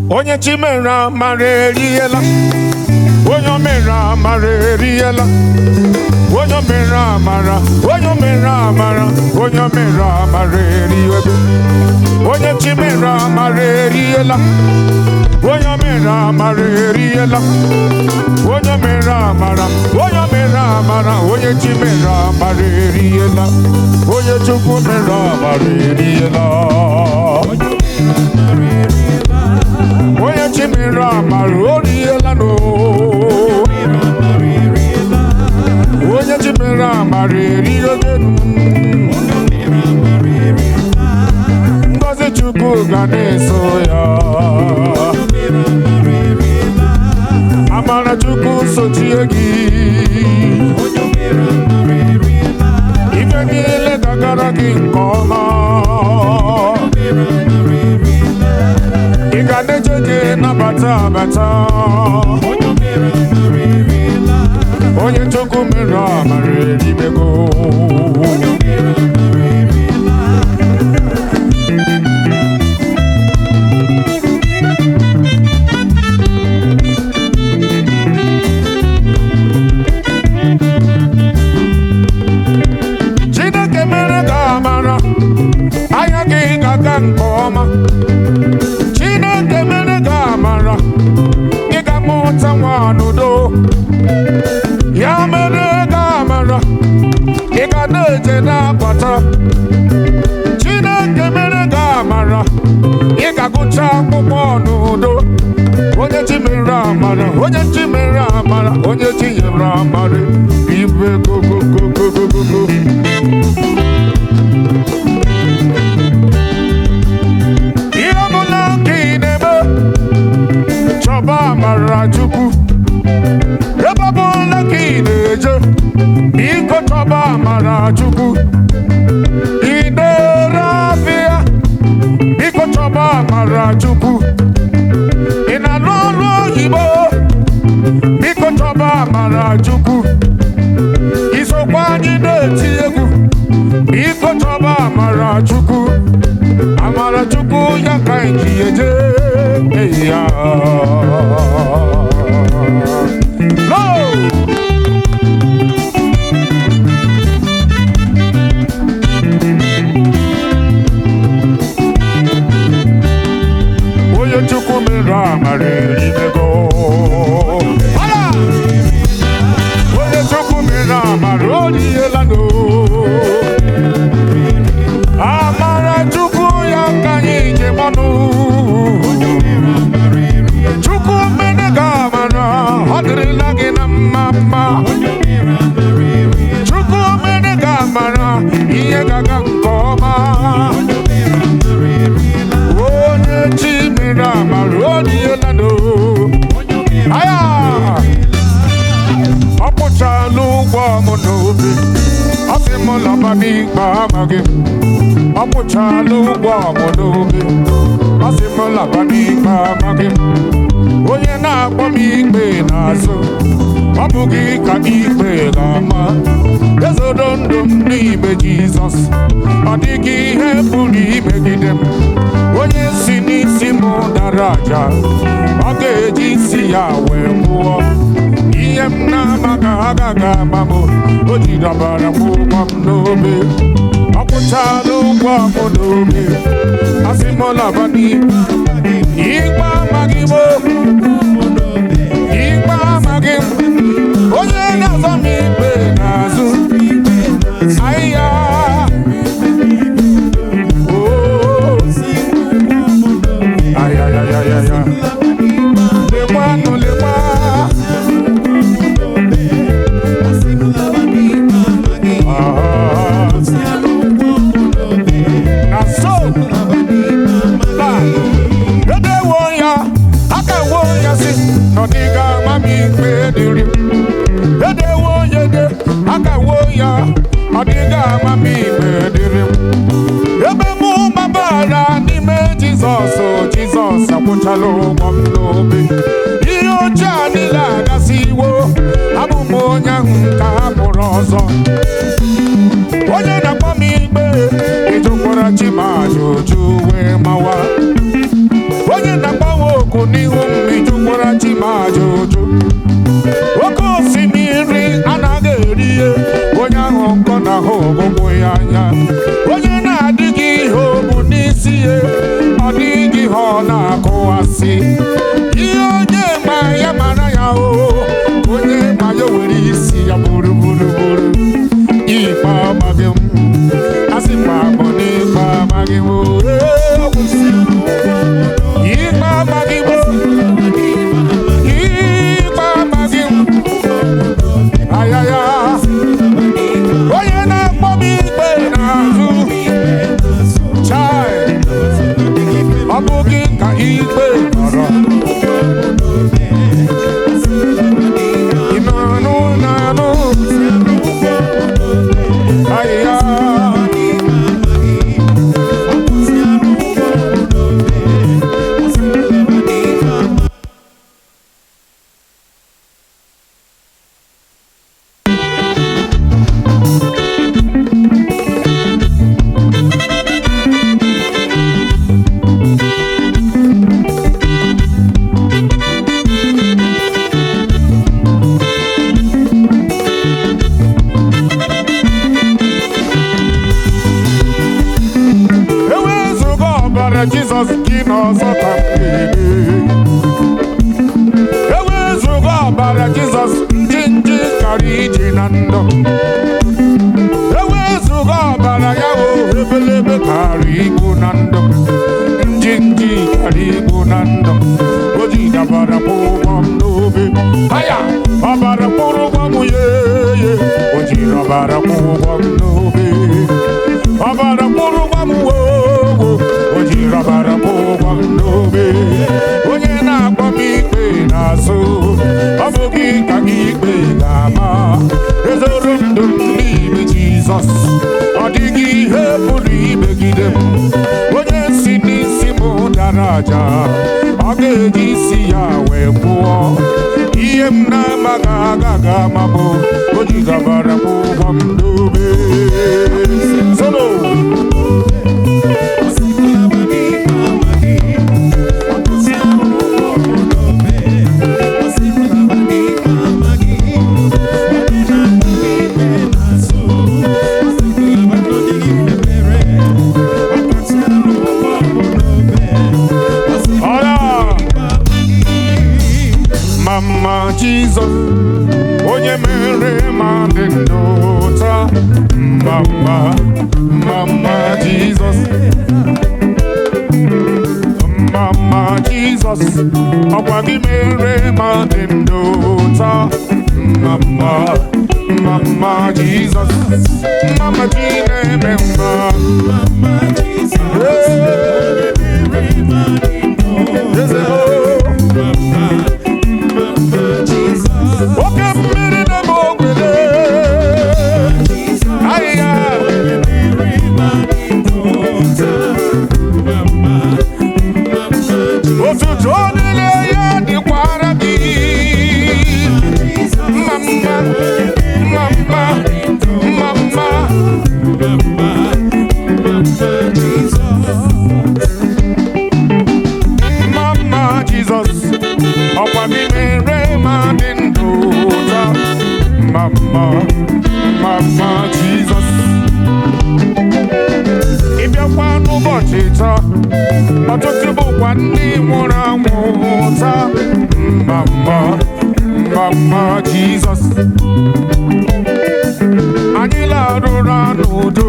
onye chimera mara eriela, onye mera mara eriela, onye mera mara, onye mera mara, onye mera mara eriebe, onye chimera mara eriela, onye mera mara eriela, onye mera mara, onye mera mara, onye chimera mara eriela, onye chukwu mera mara eriela. Onye chimera mara oriela no, onye chimera mara eriela no, ngozi chukwu ga na-eso ya, amara chukwu sochie gị, ife niile gagara gị nke ọma, ị ga na-eje gị nabata abata, onye chukwu mere amara eribego. Chineke mere ka amara anya gị ga-aga nke ọma, Chineke mere ka amara ị ga-amụta nwa n'udo, ya mere ka amara ị ga na-eje na-agbata, Chineke mere ka amara ị ga-agụcha akwụkwọ n'udo, onye chi mere amara, onye chi mere amara, onye chi nyere amara ibe gogogogogogogo. Ihe ọbụla ka ị na-eme chọba amara Chukwu, ebe ọbụla ka ị na-eje biko chọba amara Chukwu, ị na-ere afịa biko chọba amara Chukwu, ị na-arụ ọrụ oyibo biko chọba amara Chukwu, isokwa anyị na-eti egwu biko chọba amara Chukwu, amara Chukwu ya ka anyị ji eje ya. Onye Chukwu mere amara eribego, onye Chukwu mere amara oriela no, amara Chukwu ya ka anyị ji mmanụ, Chukwu mere ka amara ọ dịrịla gị na mma mma, Chukwu mere ka amara ihe ga-aga nke ọma, onye chi mere amara oriela no, aya ọ kpụchala ụgwọ m n'obi, ọ sị m laba n'ikpe amaghị, ọ kpụchala ụgwọ m n'obi, ọ sị m laba n'ikpe amaghị, onye na-akpọ m ikpe n'azụ ọ bụghị ka ikpe ga-ama, ezoro ndụ m n'ime Jizọs, ọ dịghị ihe pụrụ imegide m, onye si n'isi m dara aja ọ ga-eji isi ya wee gwụọ, ihe m na-amaghị agaghị ama m, o ji dabara m ụgwọ m n'obe, ọ kwụchala ụgwọ m n'obe, asị m laba n'ikpe amaghị m, ikpe amaghị m, onye na-azọ m ikpe n'azụ, ahịhịa ayayayaya, lekwanụ lekwa, na so edewo ya aka wo ya si n'ọdịga ama m ikpe dịrị, edewo ya ede aka wo ya ọdịga ama m ikpe dịrị, ebe mụ mabara n'ime Jizọs, Jizọs akwụchala ụgwọ m n'obe, ihe ochie adịla agasị iwo, abụ m onye ahụ ka ha mụrụ ọzọ, onye na-akpọ m ikpe ejukwara chi m ajụjụ wee mawa, onye na-akpọ oku si ihe onye ma ya mara ya o onye ma ya were isi ya buru buru buru ikpe amaghị m asị mgbe abụ n'ikpe amaghị m ikpe amaghị m ikpe amaghị m ayaya onye na-akpọ m ikpe n'azụ chai ọ bụ gị ka ikpe nọrọ ịnanụ nanụ ayaya Jesus gị n'ọzọ ka m ewezuga ọbara Jizọs ndị kara ije na ndụ ewezuga ọbara ya o ebelebe kara igbu na ndụ ndị kara igbu na ndụ o ji dabara ụgwọ m n'obe aya ọbara kwụrụ ụgwọ m yeye o ji ọbara ụgwọ m n'obe ọbara kwụrụ ụgwọ m o ji ọbara ụgwọ m n'obe onye na-akpọ m ikpe n'azụ ọ bụ gị ka ikpe ga-ama ezoro ndụ m n'ime Jizọs ọ dịghị ihe pụrụ imegide m onye si n'isi m dara aja ọ ga-eji isi ya wee kwụọ ihe m na-amaghị agaghị ama m o ji ọbara ụgwọ m n'obe solo Mama Jesus, onye mere ma dị ndụ taa. Mama Jesus, Mama Jesus, ọkwa gị mere ma dị ndụ taa. Mama Jesus, Mama ji na-eme mma. Mama Jesus, oke mmiri na-eme ogwele ahịhịa otutu niile ya dịkwara gị mma Mama Jesus, ọkwa gị mere ma dị ndụ taa. Mama Jesus, ị bịakwa n'ụbọchị taa ọtụtụ bụkwa ndị nwụrụ anwụ taa. Mama Jesus, anyị larụra n'udo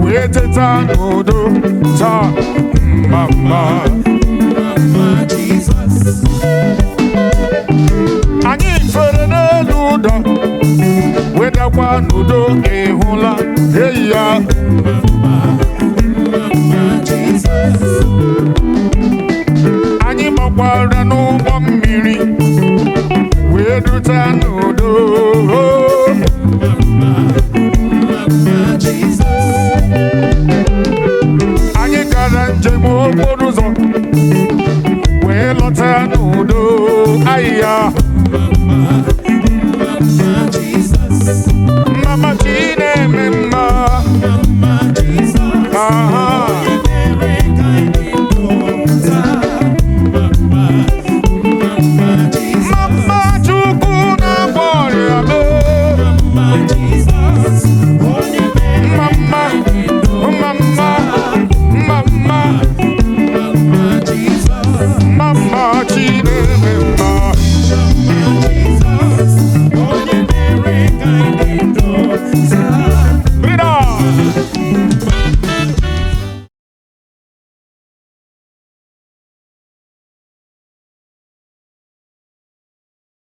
wee teta n'udo taa. Mama Jesus, anyị fere n'elu ụdọ wedakwa n'udo ịhụla eyi ya. Anyị gbakwara n'ụgbọ mmiri wee rute n'udo. Anyị gara njem okporo ụzọ